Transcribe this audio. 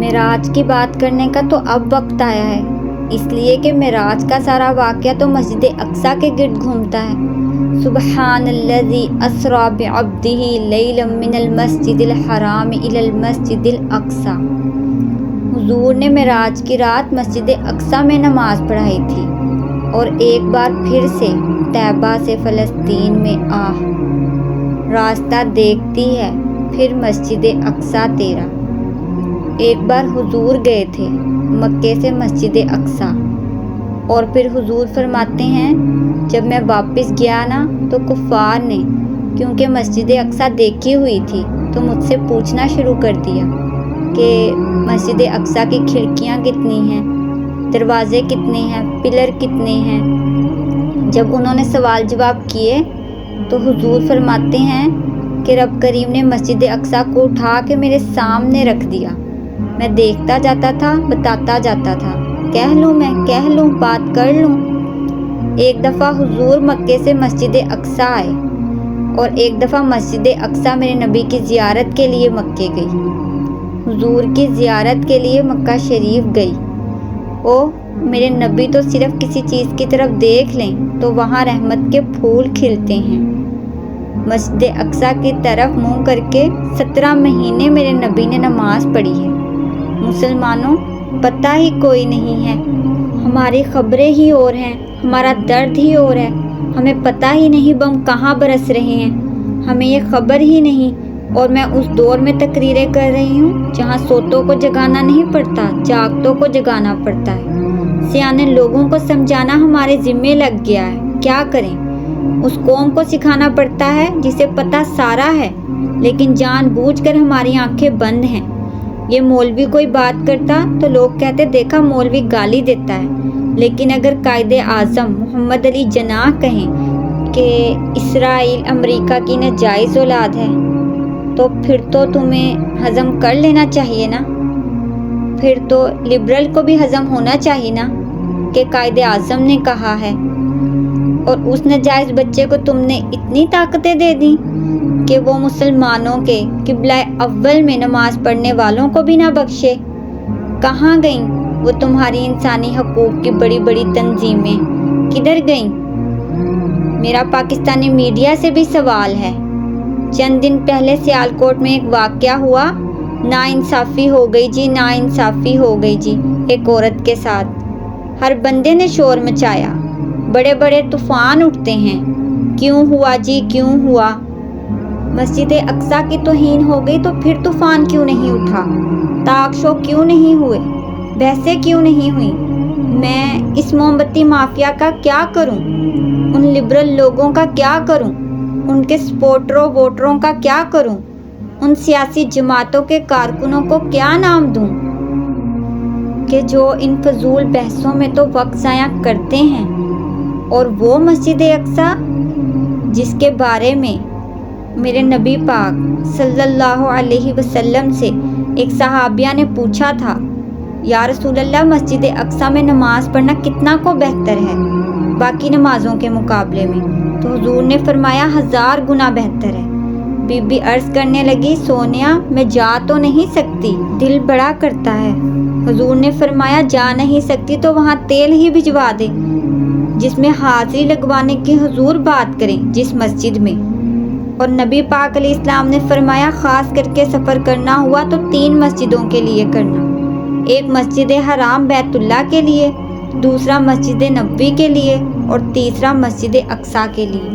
معراج کی بات کرنے کا تو اب وقت آیا ہے، اس لیے کہ معراج کا سارا واقعہ تو مسجد اقصیٰ کے گرد گھومتا ہے۔ سبحان الذی اسریٰ بعبدہ لیلا من المسجد الحرام الی المسجد الاقصیٰ۔ حضور نے معراج کی رات مسجد اقصیٰ میں نماز پڑھائی تھی اور ایک بار پھر سے طیبہ سے فلسطین میں راستہ دیکھتی ہے، پھر مسجد اقصیٰ تیرا۔ ایک بار حضور گئے تھے مکے سے مسجد اقصیٰ، اور پھر حضور فرماتے ہیں جب میں واپس گیا نا تو کفار نے، کیونکہ مسجد اقصیٰ دیکھی ہوئی تھی، تو مجھ سے پوچھنا شروع کر دیا کہ مسجد اقصیٰ کی کھڑکیاں کتنی ہیں، دروازے کتنے ہیں، پلر کتنے ہیں۔ جب انہوں نے سوال جواب کیے تو حضور فرماتے ہیں کہ رب کریم نے مسجد اقصیٰ کو اٹھا کے میرے سامنے رکھ دیا۔ میں دیکھتا جاتا تھا، بتاتا جاتا تھا، کہہ لوں، بات کر لوں۔ ایک دفعہ حضور مکے سے مسجد اقصیٰ آئے اور ایک دفعہ مسجد اقصیٰ میرے نبی کی زیارت کے لیے مکے گئی۔ حضور کی زیارت کے لیے مکہ شریف گئی۔ میرے نبی تو صرف کسی چیز کی طرف دیکھ لیں تو وہاں رحمت کے پھول کھلتے ہیں۔ مسجد اقصیٰ کی طرف منہ کر کے 17 مہینے میرے نبی نے نماز پڑھی ہے۔ مسلمانوں، پتہ ہی کوئی نہیں ہے، ہماری خبریں ہی اور ہیں، ہمارا درد ہی اور ہے، ہمیں پتہ ہی نہیں بم کہاں برس رہے ہیں، ہمیں یہ خبر ہی نہیں۔ اور میں اس دور میں تقریریں کر رہی ہوں جہاں سوتوں کو جگانا نہیں پڑتا، جاگتوں کو جگانا پڑتا ہے۔ سیانے لوگوں کو سمجھانا ہمارے ذمے لگ گیا ہے، کیا کریں؟ اس قوم کو سکھانا پڑتا ہے جسے پتہ سارا ہے، لیکن جان بوجھ کر ہماری آنکھیں بند ہیں۔ یہ مولوی کوئی بات کرتا تو لوگ کہتے دیکھا مولوی گالی دیتا ہے، لیکن اگر قائد اعظم محمد علی جناح کہیں کہ اسرائیل امریکہ کی ناجائز اولاد ہے تو پھر تو تمہیں ہضم کر لینا چاہیے نا، پھر تو لبرل کو بھی ہضم ہونا چاہیے نا کہ قائد اعظم نے کہا ہے، اور اس ناجائز بچے کو تم نے اتنی طاقتیں دے دیں کہ وہ مسلمانوں کے قبلہ اول میں نماز پڑھنے والوں کو بھی نہ بخشے۔ کہاں گئیں وہ تمہاری انسانی حقوق کی بڑی بڑی تنظیمیں، کدھر گئیں؟ میرا پاکستانی میڈیا سے بھی سوال ہے۔ چند دن پہلے سیالکوٹ میں ایک واقعہ ہوا، ناانصافی ہو گئی جی ایک عورت کے ساتھ۔ ہر بندے نے شور مچایا، بڑے بڑے طوفان اٹھتے ہیں، کیوں ہوا؟ مسجد اقصیٰ کی توہین ہو گئی تو پھر طوفان کیوں نہیں اٹھا؟ ٹاک شو کیوں نہیں ہوئے؟ بحثیں کیوں نہیں ہوئیں؟ میں اس موم بتی مافیا کا کیا کروں؟ ان لبرل لوگوں کا کیا کروں؟ ان کے سپورٹروں ووٹروں کا کیا کروں؟ ان سیاسی جماعتوں کے کارکنوں کو کیا نام دوں کہ جو ان فضول بحثوں میں تو وقت ضائع کرتے ہیں؟ اور وہ مسجد اقصیٰ جس کے بارے میں میرے نبی پاک صلی اللہ علیہ وسلم سے ایک صحابیہ نے پوچھا تھا، یا رسول اللہ مسجد اقصیٰ میں نماز پڑھنا کتنا کو بہتر ہے باقی نمازوں کے مقابلے میں؟ تو حضور نے فرمایا 1000 گنا بہتر ہے۔ بی بی عرض کرنے لگی، سونیا میں جا تو نہیں سکتی، دل بڑا کرتا ہے۔ حضور نے فرمایا جا نہیں سکتی تو وہاں تیل ہی بھجوا دے جس میں حاضری لگوانے کی حضور بات کریں جس مسجد میں۔ اور نبی پاک علیہ السلام نے فرمایا خاص کر کے سفر کرنا ہوا تو 3 مسجدوں کے لیے کرنا، ایک مسجد حرام بیت اللہ کے لیے، دوسرا مسجد نبوی کے لیے، اور تیسرا مسجد اقصیٰ کے لیے۔